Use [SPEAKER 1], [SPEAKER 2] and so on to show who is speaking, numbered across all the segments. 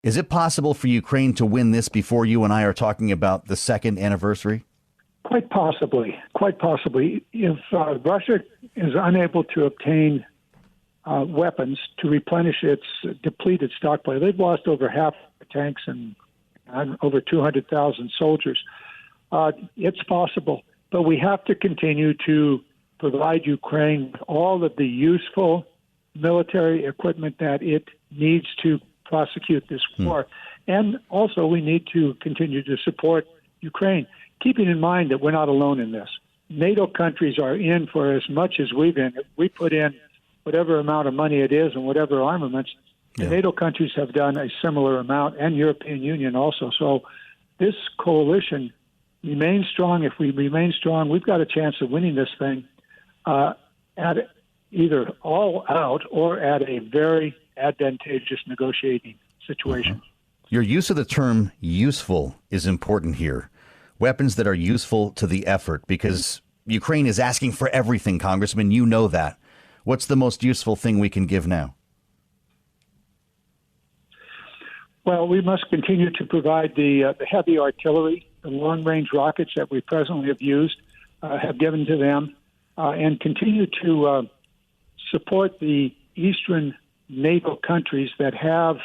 [SPEAKER 1] Is it possible for Ukraine to win this before you and I are talking about the second anniversary?
[SPEAKER 2] Quite possibly. Quite possibly. If Russia is unable to obtain weapons to replenish its depleted stockpile, they've lost over half the tanks and over 200,000 soldiers. It's possible, but we have to continue to provide Ukraine with all of the useful military equipment that it needs to prosecute this war. And also we need to continue to support Ukraine, keeping in mind that we're not alone in this. NATO countries are in for as much as we've in. We put in whatever amount of money it is and whatever armaments. The NATO countries have done a similar amount, and European Union also. So this coalition remains strong. If we remain strong, we've got a chance of winning this thing at either all out or at a very advantageous negotiating situation.
[SPEAKER 1] Your use of the term useful is important here. Weapons that are useful to the effort, because Ukraine is asking for everything, Congressman. You know that. What's the most useful thing we can give now?
[SPEAKER 2] Well, we must continue to provide the heavy artillery, the long-range rockets that we presently have given to them, and continue to support the eastern NATO countries that have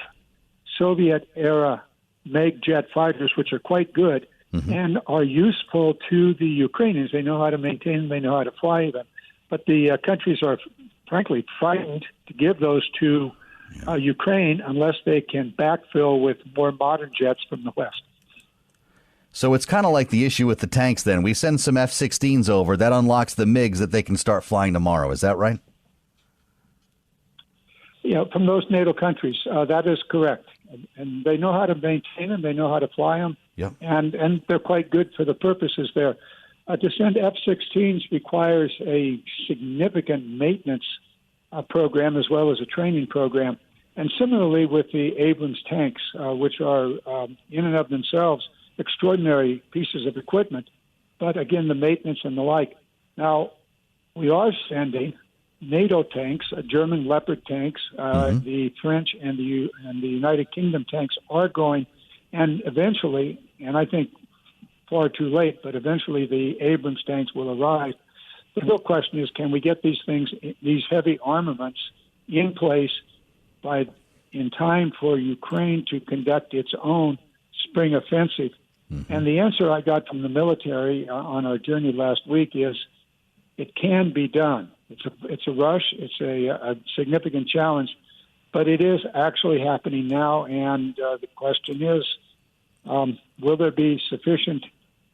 [SPEAKER 2] Soviet-era MiG jet fighters, which are quite good and are useful to the Ukrainians. They know how to maintain them. They know how to fly them. But the countries are, frankly, frightened to give those to Ukraine unless they can backfill with more modern jets from the West.
[SPEAKER 1] So it's kind of like the issue with the tanks then. We send some F-16s over. That unlocks the MiGs that they can start flying tomorrow. Is that right?
[SPEAKER 2] Yeah, from those NATO countries, that is correct. And they know how to maintain them. They know how to fly them.
[SPEAKER 1] Yep.
[SPEAKER 2] And they're quite good for the purposes there. To send F-16s requires a significant maintenance program as well as a training program. And similarly with the Abrams tanks, which are in and of themselves extraordinary pieces of equipment, but again, the maintenance and the like. Now, we are sending NATO tanks, German Leopard tanks, the French and the United Kingdom tanks are going, and eventually, and I think far too late, but eventually the Abrams tanks will arrive. The real question is, can we get these things, these heavy armaments, in place in time for Ukraine to conduct its own spring offensive? And the answer I got from the military on our journey last week is it can be done. It's a rush. It's a significant challenge, but it is actually happening now. And the question is, will there be sufficient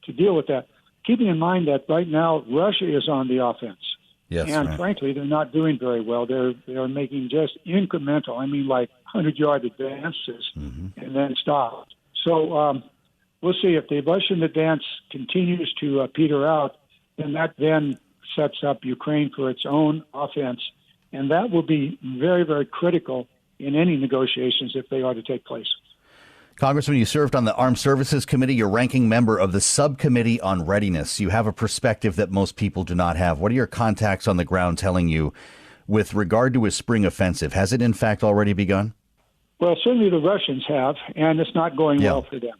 [SPEAKER 2] to deal with that? Keeping in mind that right now Russia is on the offense.
[SPEAKER 1] Yes,
[SPEAKER 2] and frankly, they're not doing very well. They're making just incremental, like 100-yard advances and then stop. So we'll see if the Russian advance continues to peter out, then that sets up Ukraine for its own offense. And that will be very, very critical in any negotiations if they are to take place.
[SPEAKER 1] Congressman, you served on the Armed Services Committee. You're ranking member of the Subcommittee on Readiness. You have a perspective that most people do not have. What are your contacts on the ground telling you with regard to a spring offensive? Has it, in fact, already begun?
[SPEAKER 2] Well, certainly the Russians have, and it's not going well for them.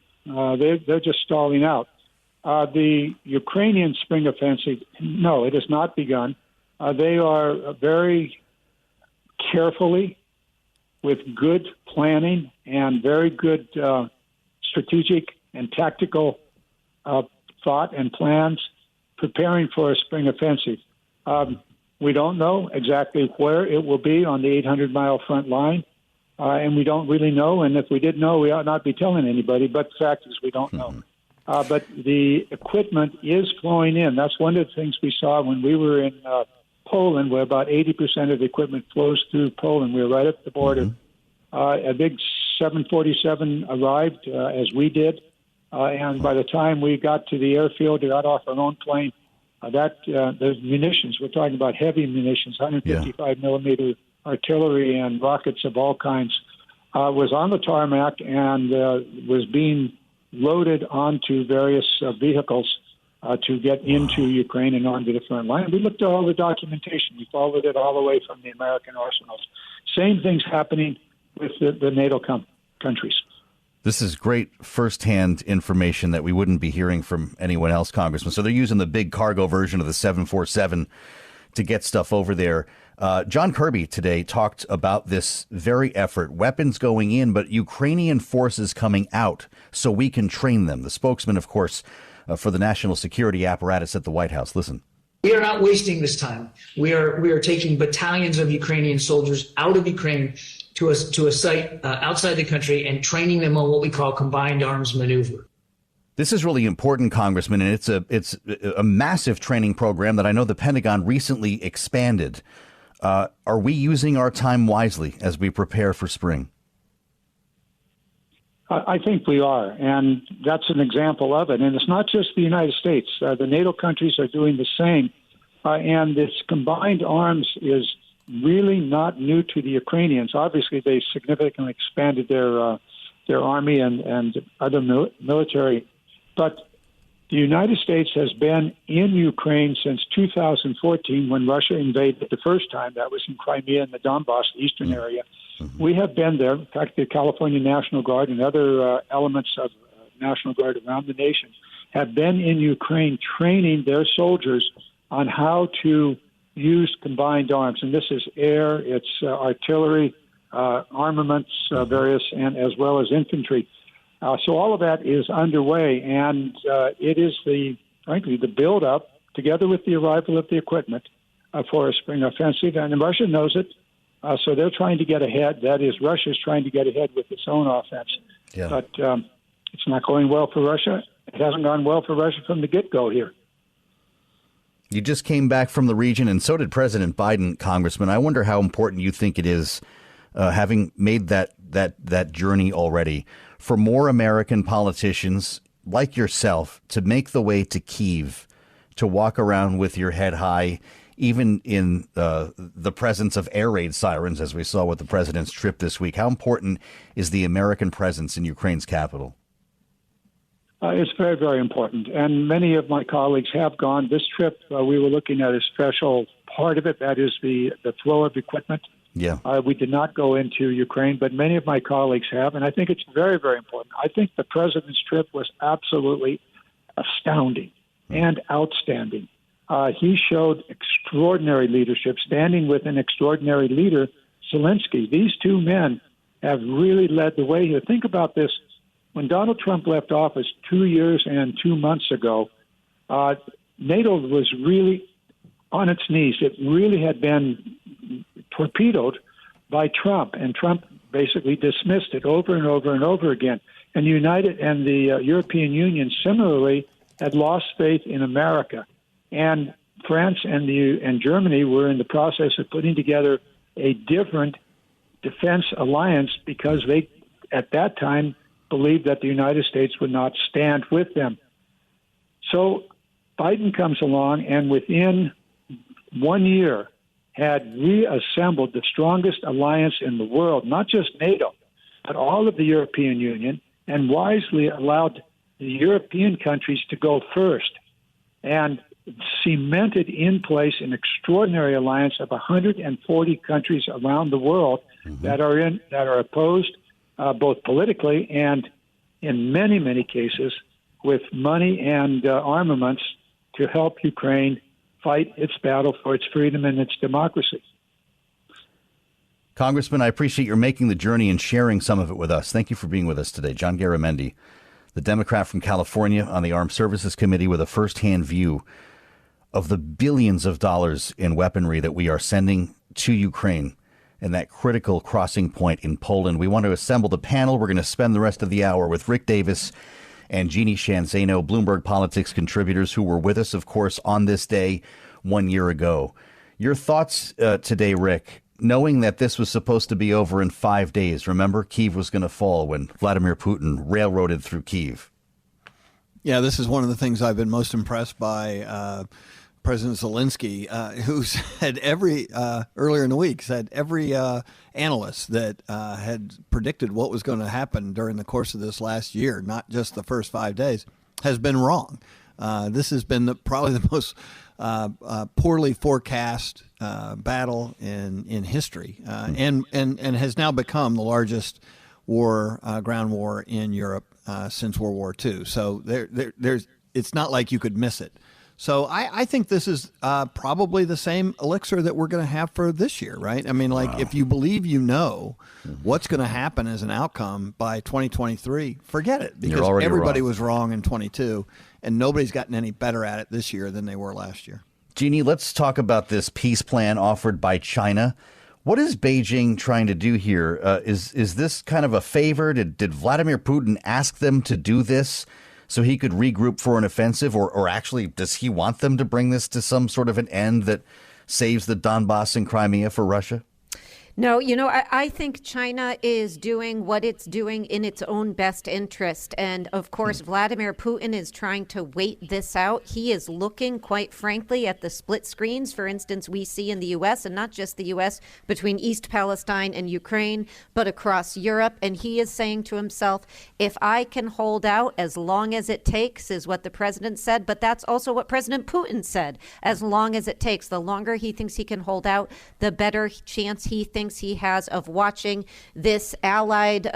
[SPEAKER 2] They're just stalling out. The Ukrainian spring offensive, no, it has not begun. They are very carefully, with good planning and very good strategic and tactical thought and plans, preparing for a spring offensive. We don't know exactly where it will be on the 800-mile front line, and we don't really know. And if we did know, we ought not be telling anybody. But the fact is we don't know. But the equipment is flowing in. That's one of the things we saw when we were in Poland, where about 80% of the equipment flows through Poland. We were right at the border. A big 747 arrived, as we did, and by the time we got to the airfield, got off our own plane, those munitions, we're talking about heavy munitions, 155 millimeter artillery and rockets of all kinds, was on the tarmac and was being loaded onto various vehicles to get into Ukraine and onto the front line. We looked at all the documentation. We followed it all the way from the American arsenals. Same things happening with the NATO countries.
[SPEAKER 1] This is great firsthand information that we wouldn't be hearing from anyone else, Congressman. So they're using the big cargo version of the 747 to get stuff over there. John Kirby today talked about this very effort, weapons going in, but Ukrainian forces coming out so we can train them. The spokesman, of course, for the national security apparatus at the White House. Listen.
[SPEAKER 3] We are not wasting this time. We are taking battalions of Ukrainian soldiers out of Ukraine to a site outside the country and training them on what we call combined arms maneuver.
[SPEAKER 1] This is really important, Congressman, and it's a massive training program that I know the Pentagon recently expanded. Are we using our time wisely as we prepare for spring?
[SPEAKER 2] I think we are, and that's an example of it. And it's not just the United States. The NATO countries are doing the same. And this combined arms is really not new to the Ukrainians. Obviously, they significantly expanded their army and other military. But the United States has been in Ukraine since 2014 when Russia invaded the first time. That was in Crimea and the Donbass, the eastern area. Mm-hmm. We have been there. In fact, the California National Guard and other elements of National Guard around the nation have been in Ukraine training their soldiers on how to use combined arms. And this is air, it's artillery, armaments, various, and as well as infantry. So all of that is underway, and it is frankly, the build-up, together with the arrival of the equipment for a spring offensive, and Russia knows it. So they're trying to get ahead. That is, Russia's trying to get ahead with its own offense. Yeah. But it's not going well for Russia. It hasn't gone well for Russia from the get-go here.
[SPEAKER 1] You just came back from the region, and so did President Biden, Congressman. I wonder how important you think it is, having made that journey already, for more American politicians like yourself to make the way to Kyiv, to walk around with your head high, even in the presence of air raid sirens, as we saw with the president's trip this week. How important is the American presence in Ukraine's capital?
[SPEAKER 2] It's very, very important. And many of my colleagues have gone. This trip, we were looking at a special part of it. That is the flow of equipment.
[SPEAKER 1] Yeah.
[SPEAKER 2] We did not go into Ukraine, but many of my colleagues have. And I think it's very, very important. I think the president's trip was absolutely astounding and outstanding. He showed extraordinary leadership, standing with an extraordinary leader, Zelensky. These two men have really led the way here. Think about this. When Donald Trump left office 2 years and 2 months ago, NATO was really on its knees. It really had been torpedoed by Trump, and Trump basically dismissed it over and over and over again. And United and the European Union similarly had lost faith in America. And France and Germany were in the process of putting together a different defense alliance because they, at that time, believed that the United States would not stand with them. So Biden comes along and within 1 year had reassembled the strongest alliance in the world, not just NATO, but all of the European Union, and wisely allowed the European countries to go first and cemented in place an extraordinary alliance of 140 countries around the world that are opposed both politically and in many, many cases with money and armaments to help Ukraine fight its battle for its freedom and its democracy.
[SPEAKER 1] Congressman, I appreciate your making the journey and sharing some of it with us. Thank you for being with us today. John Garamendi, the Democrat from California on the Armed Services Committee, with a firsthand view of the billions of dollars in weaponry that we are sending to Ukraine and that critical crossing point in Poland. We want to assemble the panel. We're going to spend the rest of the hour with Rick Davis and Jeannie Shanzano, Bloomberg Politics contributors who were with us, of course, on this day 1 year ago. Your thoughts today, Rick, knowing that this was supposed to be over in 5 days. Remember, Kyiv was going to fall when Vladimir Putin railroaded through Kyiv.
[SPEAKER 4] Yeah, this is one of the things I've been most impressed by. President Zelensky, who said earlier in the week, said every analyst that had predicted what was going to happen during the course of this last year, not just the first 5 days, has been wrong. This has been probably the most poorly forecast battle in history, and has now become the largest ground war in Europe since World War II. So there's it's not like you could miss it. So I think this is probably the same elixir that we're going to have for this year, right? I mean, like if you believe what's going to happen as an outcome by 2023, forget it, because everybody was wrong in 22, and nobody's gotten any better at it this year than they were last year.
[SPEAKER 1] Jeannie, let's talk about this peace plan offered by China. What is Beijing trying to do here? Is this kind of a favor? Did Vladimir Putin ask them to do this so he could regroup for an offensive, or actually does he want them to bring this to some sort of an end that saves the Donbass and Crimea for Russia?
[SPEAKER 5] No, I think China is doing what it's doing in its own best interest. And of course, Vladimir Putin is trying to wait this out. He is looking, quite frankly, at the split screens, for instance, we see in the U.S., and not just the U.S., between East Palestine and Ukraine, but across Europe. And he is saying to himself, if I can hold out as long as it takes, is what the president said. But that's also what President Putin said, as long as it takes. The longer he thinks he can hold out, the better chance he thinks he has of watching this allied,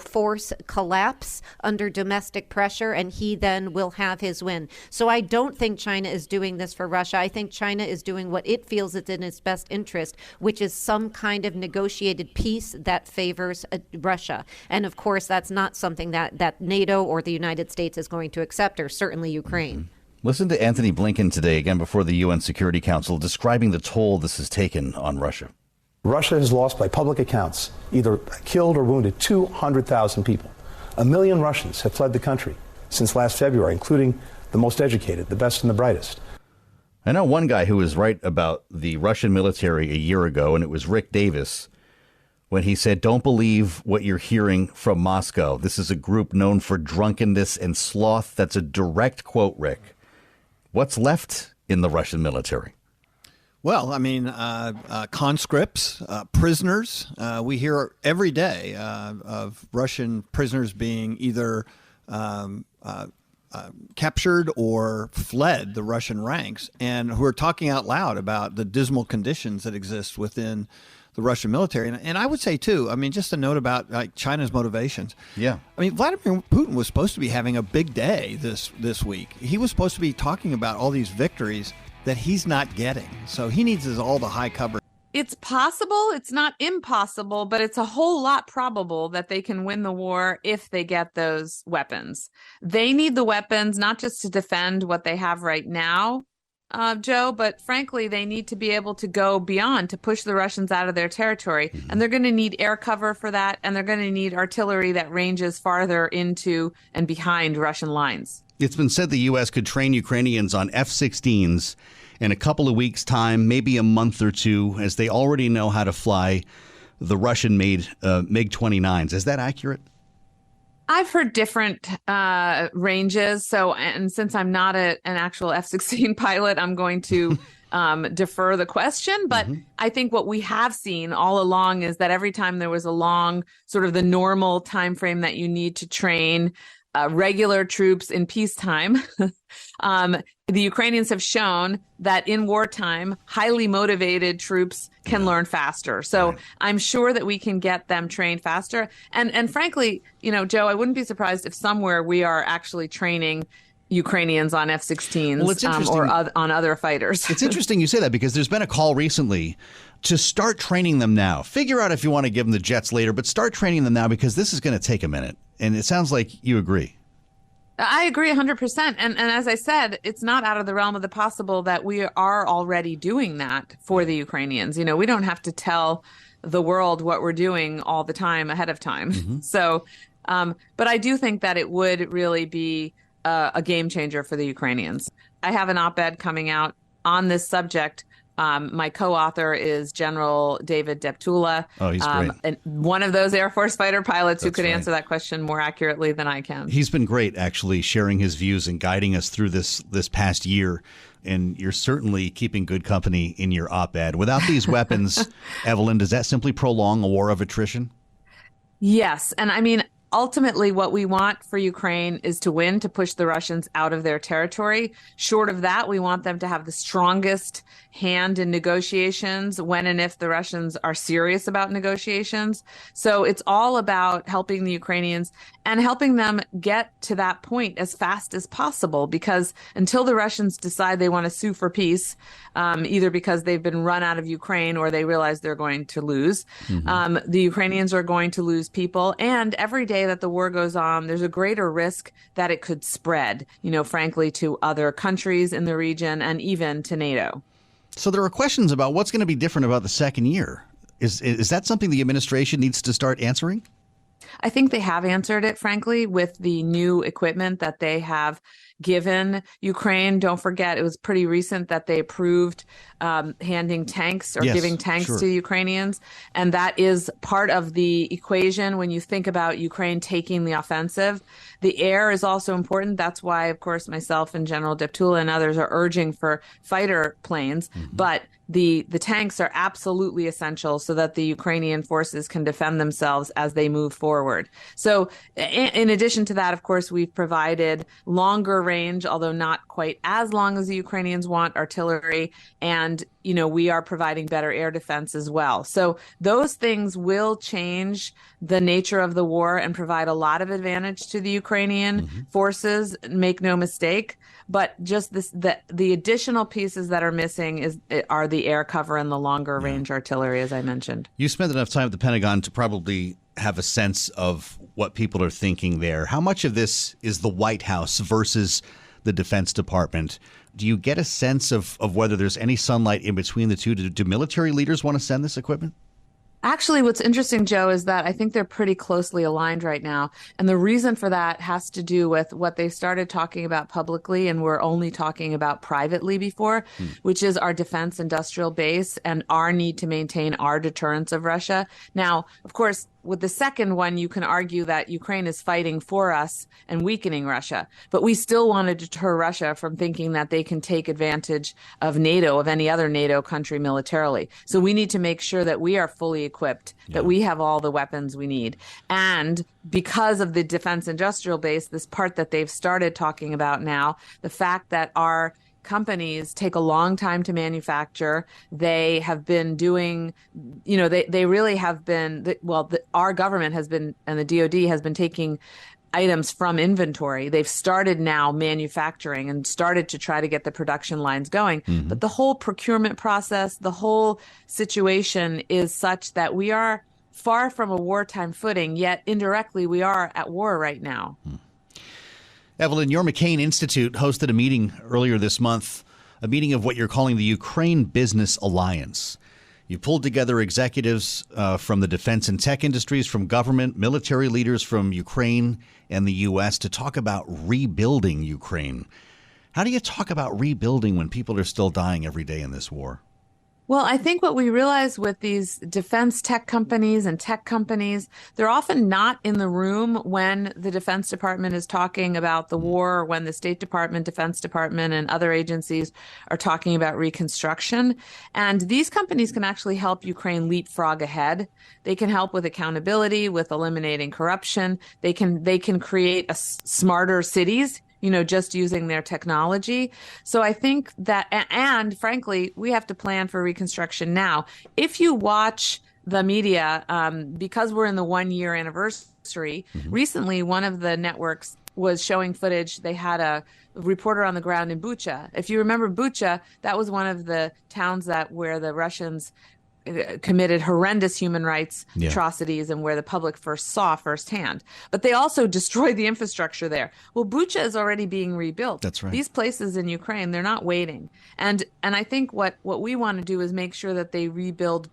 [SPEAKER 5] force collapse under domestic pressure, and he then will have his win. So I don't think China is doing this for Russia. I think China is doing what it feels is in its best interest, which is some kind of negotiated peace that favors Russia. And of course, that's not something that NATO or the United States is going to accept, or certainly Ukraine.
[SPEAKER 1] Mm-hmm. Listen to Anthony Blinken today, again before the UN Security Council, describing the toll this has taken on Russia.
[SPEAKER 6] Russia has lost, by public accounts, either killed or wounded 200,000 people. 1 million Russians have fled the country since last February, including the most educated, the best and the brightest.
[SPEAKER 1] I know one guy who was right about the Russian military a year ago, and it was Rick Davis, when he said, "Don't believe what you're hearing from Moscow. This is a group known for drunkenness and sloth." That's a direct quote, Rick. What's left in the Russian military?
[SPEAKER 4] Well, I mean, conscripts, prisoners. We hear every day of Russian prisoners being either captured or fled the Russian ranks, and who are talking out loud about the dismal conditions that exist within the Russian military. And I would say, too, I mean, just a note about China's motivations.
[SPEAKER 1] Yeah.
[SPEAKER 4] I mean, Vladimir Putin was supposed to be having a big day this week. He was supposed to be talking about all these victories that he's not getting. So he needs all the high cover.
[SPEAKER 7] It's possible. It's not impossible, but it's a whole lot probable that they can win the war if they get those weapons. They need the weapons, not just to defend what they have right now, Joe, but frankly, they need to be able to go beyond, to push the Russians out of their territory. And they're going to need air cover for that. And they're going to need artillery that ranges farther into and behind Russian lines.
[SPEAKER 1] It's been said the U.S. could train Ukrainians on F-16s in a couple of weeks' time, maybe a month or two, as they already know how to fly the Russian-made MiG-29s. Is that accurate?
[SPEAKER 7] I've heard different ranges. So, and since I'm not an actual F-16 pilot, I'm going to defer the question. But I think what we have seen all along is that every time there was a long, sort of the normal time frame that you need to train regular troops in peacetime, the Ukrainians have shown that in wartime, highly motivated troops can learn faster. So I'm sure that we can get them trained faster. And frankly, Joe, I wouldn't be surprised if somewhere we are actually training Ukrainians on F-16s or on other fighters.
[SPEAKER 1] It's interesting you say that, because there's been a call recently to start training them now. Figure out if you want to give them the jets later, but start training them now, because this is going to take a minute. And it sounds like you agree.
[SPEAKER 7] I agree 100%. And as I said, it's not out of the realm of the possible that we are already doing that for the Ukrainians. We don't have to tell the world what we're doing all the time ahead of time. So, but I do think that it would really be a game changer for the Ukrainians. I have an op-ed coming out on this subject. My co-author is General David Deptula.
[SPEAKER 1] Oh, he's great.
[SPEAKER 7] And one of those Air Force fighter pilots who could answer that question more accurately than I can.
[SPEAKER 1] He's been great, actually, sharing his views and guiding us through this past year. And you're certainly keeping good company in your op-ed. Without these weapons, Evelyn, does that simply prolong a war of attrition?
[SPEAKER 7] Yes. And I mean, ultimately, what we want for Ukraine is to win, to push the Russians out of their territory. Short of that, we want them to have the strongest hand in negotiations when and if the Russians are serious about negotiations. So it's all about helping the Ukrainians and helping them get to that point as fast as possible, because until the Russians decide they want to sue for peace, either because they've been run out of Ukraine or they realize they're going to lose, the Ukrainians are going to lose people. And every day that the war goes on, there's a greater risk that it could spread, frankly, to other countries in the region and even to NATO.
[SPEAKER 1] So there are questions about what's going to be different about the second year. Is that something the administration needs to start answering?
[SPEAKER 7] I think they have answered it, frankly, with the new equipment that they have given Ukraine. Don't forget, it was pretty recent that they approved handing tanks or giving tanks to Ukrainians. And that is part of the equation when you think about Ukraine taking the offensive. The air is also important. That's why, of course, myself and General Deptula and others are urging for fighter planes. But the tanks are absolutely essential so that the Ukrainian forces can defend themselves as they move forward. So in addition to that, of course, we've provided longer range, although not quite as long as the Ukrainians want, artillery. And, we are providing better air defense as well. So those things will change the nature of the war and provide a lot of advantage to the Ukrainian forces, make no mistake. But just the additional pieces that are missing are the air cover and the longer range artillery, as I mentioned.
[SPEAKER 1] You spent enough time at the Pentagon to probably have a sense of what people are thinking there. How much of this is the White House versus the Defense Department? Do you get a sense of whether there's any sunlight in between the two? Do military leaders want to send this equipment?
[SPEAKER 7] Actually, what's interesting, Joe, is that I think they're pretty closely aligned right now. And the reason for that has to do with what they started talking about publicly and were only talking about privately before, which is our defense industrial base and our need to maintain our deterrence of Russia. Now, of course, with the second one, you can argue that Ukraine is fighting for us and weakening Russia. But we still want to deter Russia from thinking that they can take advantage of NATO, of any other NATO country militarily. So we need to make sure that we are fully equipped, that we have all the weapons we need. And because of the defense industrial base, this part that they've started talking about now, the fact that our companies take a long time to manufacture. They have been doing, they really have been, our government has been, and the DoD has been taking items from inventory. They've started now manufacturing and started to try to get the production lines going. But the whole procurement process, the whole situation is such that we are far from a wartime footing, yet indirectly we are at war right now.
[SPEAKER 1] Evelyn, your McCain Institute hosted a meeting earlier this month, a meeting of what you're calling the Ukraine Business Alliance. You pulled together executives from the defense and tech industries, from government, military leaders from Ukraine and the U.S. to talk about rebuilding Ukraine. How do you talk about rebuilding when people are still dying every day in this war?
[SPEAKER 7] Well, I think what we realize with these defense tech companies and tech companies, they're often not in the room when the Defense Department is talking about the war, or when the State Department, Defense Department, and other agencies are talking about reconstruction. And these companies can actually help Ukraine leapfrog ahead. They can help with accountability, with eliminating corruption. They can create smarter cities, just using their technology. So I think that, and frankly, we have to plan for reconstruction now. If you watch the media, because we're in the 1-year anniversary, recently one of the networks was showing footage. They had a reporter on the ground in Bucha. If you remember Bucha, that was one of the towns where the Russians committed horrendous human rights atrocities and where the public first saw firsthand. But they also destroyed the infrastructure there. Well, Bucha is already being rebuilt. That's right. These places in Ukraine, they're not waiting. And I think what we want to do is make sure that they rebuild,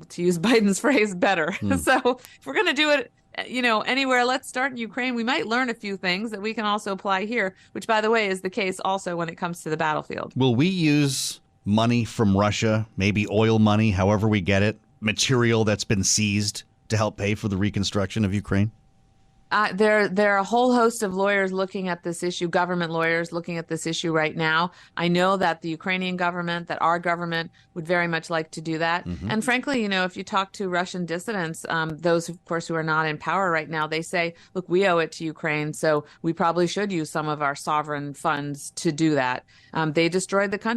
[SPEAKER 7] to use Biden's phrase, better. So if we're going to do it, anywhere, let's start in Ukraine. We might learn a few things that we can also apply here, which, by the way, is the case also when it comes to the battlefield.
[SPEAKER 1] Will we use money from Russia, maybe oil money, however we get it, material that's been seized, to help pay for the reconstruction of Ukraine?
[SPEAKER 7] There are a whole host of lawyers looking at this issue, government lawyers looking at this issue right now. I know that the Ukrainian government, that our government would very much like to do that. And frankly, if you talk to Russian dissidents, those, of course, who are not in power right now, they say, look, we owe it to Ukraine, so we probably should use some of our sovereign funds to do that. They destroyed the country.